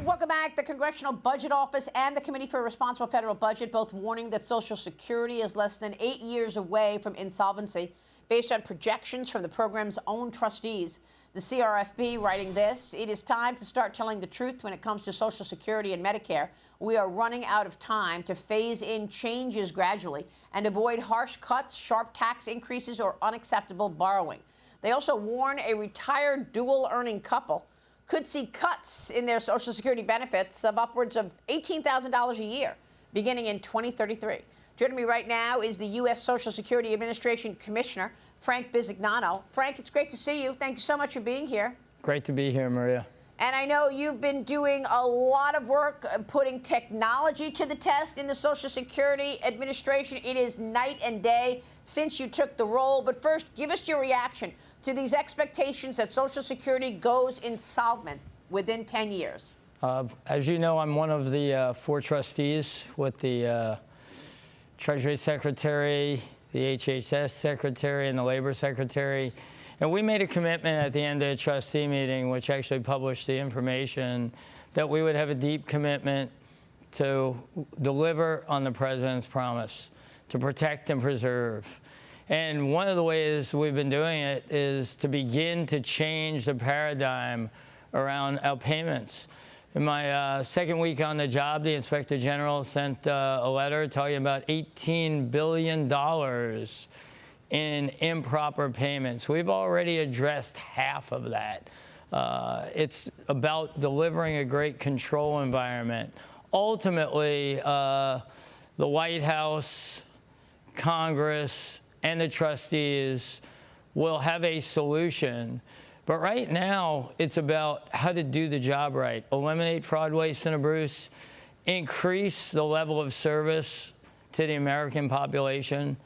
Welcome back. The Congressional Budget Office and the Committee for a Responsible Federal Budget both warning that Social Security is less than 8 years away from insolvency, based on projections from the program's own trustees. The CRFB writing this: it is time to start telling the truth when it comes to Social Security and Medicare. We are running out of time to phase in changes gradually and avoid harsh cuts, sharp tax increases, or unacceptable borrowing. They also warn a retired dual-earning couple could see cuts in their Social Security benefits of upwards of $18,000 a year, beginning in 2033. Joining me right now is the U.S. Social Security Administration Commissioner, Frank Bisignano. Frank, it's great to see you. Thank you so much for being here. Great to be here, Maria. And I know you've been doing a lot of work putting technology to the test in the Social Security Administration. It is night and day since you took the role. But first, give us your reaction to these expectations that Social Security goes insolvent within 10 years. As you know, I'm one of the 4 trustees with the Treasury Secretary, the HHS Secretary, and the Labor Secretary. And we made a commitment at the end of the trustee meeting, which actually published the information, that we would have a deep commitment to deliver on the President's promise, to protect and preserve. And one of the ways we've been doing it is to begin to change the paradigm around our payments. In my second week on the job, the Inspector General sent a letter talking about $18 billion in improper payments. We've already addressed half of that. It's about delivering a great control environment. Ultimately, the White House, Congress, and the trustees will have a solution. But right now, it's about how to do the job right. Eliminate fraud, waste, and abuse. Increase the level of service to the American population.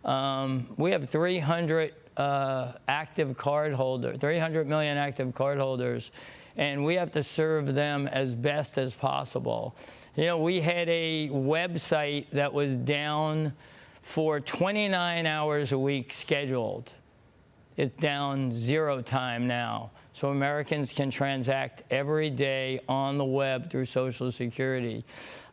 We have 300 active cardholders, 300 million active cardholders, and we have to serve them as best as possible. You know, we had a website that was down for 29 hours a week scheduled. It's down 0 time now. So Americans can transact every day on the web through Social Security.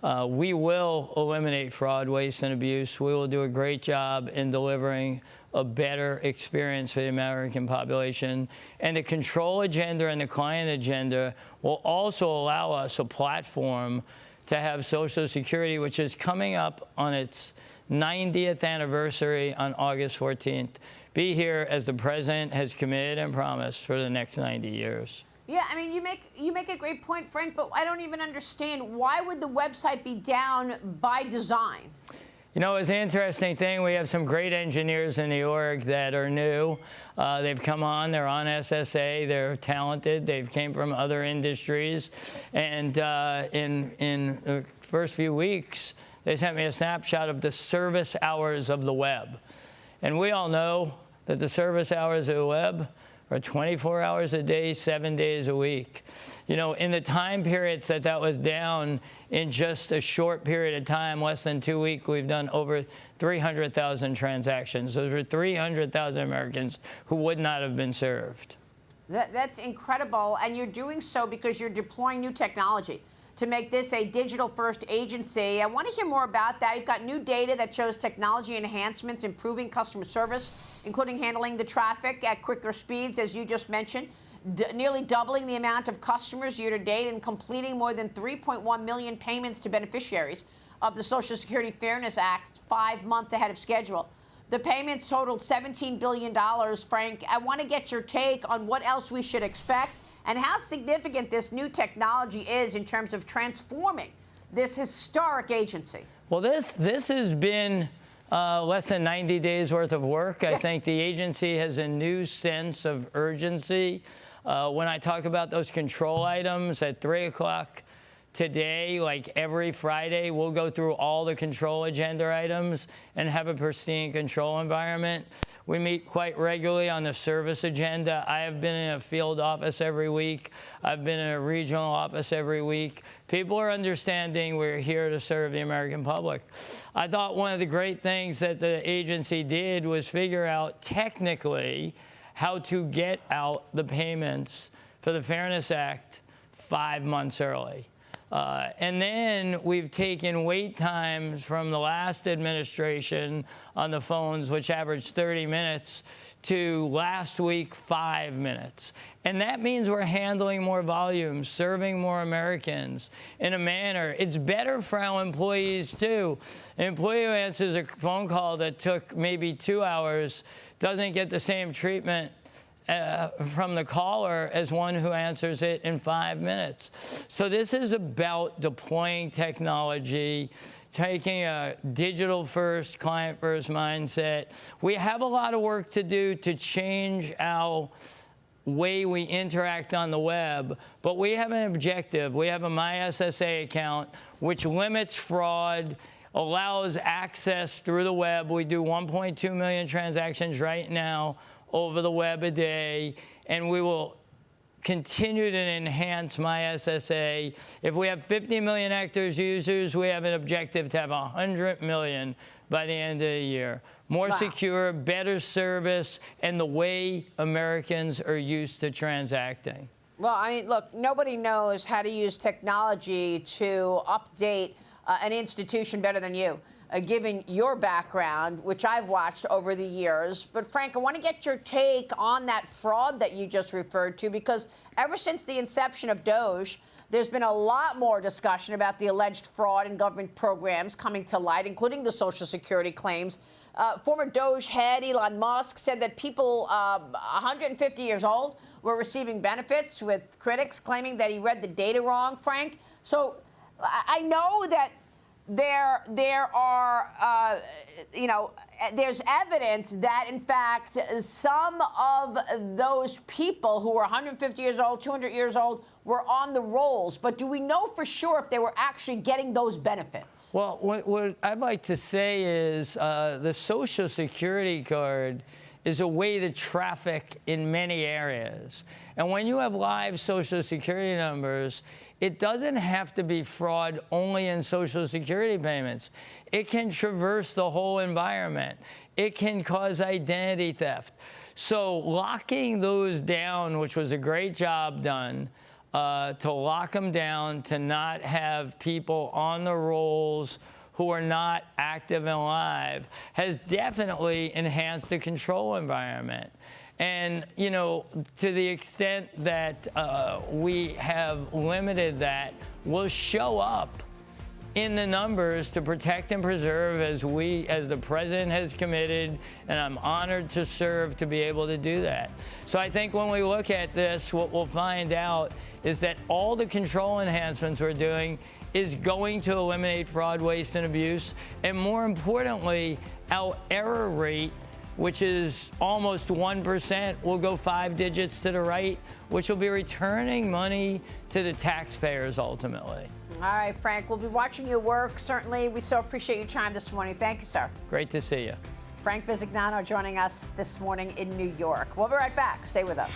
We will eliminate fraud, waste, and abuse. We will do a great job in delivering a better experience for the American population. And the control agenda and the client agenda will also allow us a platform to have Social Security, which is coming up on its 90th anniversary on August 14th. Be here as the President has committed and promised for the next 90 years. Yeah, I mean, you make a great point, Frank, but I don't even understand, why would the website be down by design? You know, it's an interesting thing. We have some great engineers in the org that are new. They've come on, they're on SSA, they're talented, they've came from other industries. And in the first few weeks, they sent me a snapshot of the service hours of the web. And we all know that the service hours of the web are 24 hours a day, 7 days a week. You know, in the time periods that was down, in just a short period of time, less than 2 weeks, we've done over 300,000 transactions. Those are 300,000 Americans who would not have been served. That's incredible, and you're doing so because you're deploying new technology to make this a digital-first agency. I want to hear more about that. You've got new data that shows technology enhancements improving customer service, including handling the traffic at quicker speeds, as you just mentioned, nearly doubling the amount of customers year-to-date and completing more than 3.1 million payments to beneficiaries of the Social Security Fairness Act 5 months ahead of schedule. The payments totaled $17 billion. Frank, I want to get your take on what else we should expect and how significant this new technology is in terms of transforming this historic agency. Well, this has been less than 90 days worth of work. I think the agency has a new sense of urgency. When I talk about those control items at 3 o'clock today, like every Friday, we'll go through all the control agenda items and have a pristine control environment. We meet quite regularly on the service agenda. I have been in a field office every week. I've been in a regional office every week. People are understanding we're here to serve the American public. I thought one of the great things that the agency did was figure out technically how to get out the payments for the Fairness Act 5 months early. And then we've taken wait times from the last administration on the phones, which averaged 30 minutes, to last week 5 minutes. And that means we're handling more volume, serving more Americans in a manner. It's better for our employees, too. An employee who answers a phone call that took maybe 2 hours doesn't get the same treatment from the caller as one who answers it in 5 minutes. So this is about deploying technology, taking a digital-first, client-first mindset. We have a lot of work to do to change our way we interact on the web, but we have an objective. We have a My SSA account, which limits fraud, allows access through the web. We do 1.2 million transactions right now over the web a day, and we will continue to enhance My SSA. If we have 50 million active users, we have an objective to have 100 million by the end of the year. More secure, better service, and the way Americans are used to transacting. Well, I mean, look, nobody knows how to use technology to update an institution better than you, given your background, which I've watched over the years. But Frank, I want to get your take on that fraud that you just referred to, because ever since the inception of DOGE, there's been a lot more discussion about the alleged fraud in government programs coming to light, including the Social Security claims. Former DOGE head Elon Musk said that people 150 years old were receiving benefits, with critics claiming that he read the data wrong, Frank. So I know that there are, there's evidence that, in fact, some of those people who were 150 years old, 200 years old, were on the rolls. But do we know for sure if they were actually getting those benefits? Well, what I'd like to say is the Social Security card is a way to traffic in many areas. And when you have live Social Security numbers, it doesn't have to be fraud only in Social Security payments. It can traverse the whole environment. It can cause identity theft. So locking those down, which was a great job done, to lock them down, to not have people on the rolls who are not active and live, has definitely enhanced the control environment. And, to the extent that we have limited that, will show up in the numbers to protect and preserve, as the president has committed, and I'm honored to serve to be able to do that. So I think when we look at this, what we'll find out is that all the control enhancements we're doing is going to eliminate fraud, waste, and abuse. And more importantly, our error rate, which is almost 1%, will go 5 digits to the right, which will be returning money to the taxpayers ultimately. All right, Frank, we'll be watching your work. Certainly, we so appreciate your time this morning. Thank you, sir. Great to see you. Frank Bisignano joining us this morning in New York. We'll be right back. Stay with us.